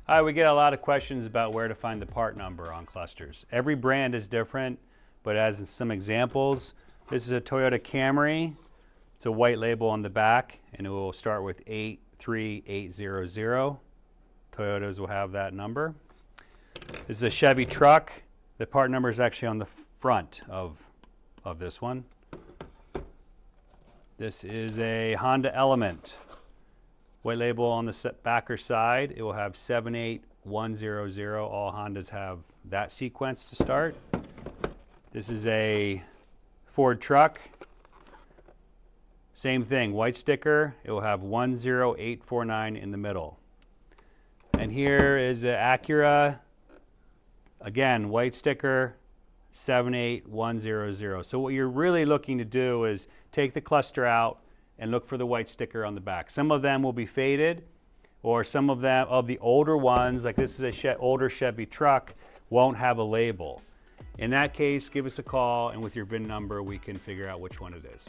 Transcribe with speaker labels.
Speaker 1: All right, we get a lot of questions about where to find the part number on clusters. Every brand is different, but as some examples, this is a Toyota Camry. It's a white label on the back, and it will start with 83800. Toyotas will have that number. This is a Chevy truck. The part number is actually on the front of this one. This is a Honda Element. White label on the backer side, it will have 78100. All Hondas have that sequence to start. This is a Ford truck. Same thing, white sticker, it will have 10849 in the middle. And here is an Acura, again, white sticker, 78100. So what you're really looking to do is take the cluster out and look for the white sticker on the back. Some of them will be faded, or some of them, of the older ones, like this is a older Chevy truck, won't have a label. In that case, give us a call, and with your VIN number, we can figure out which one it is.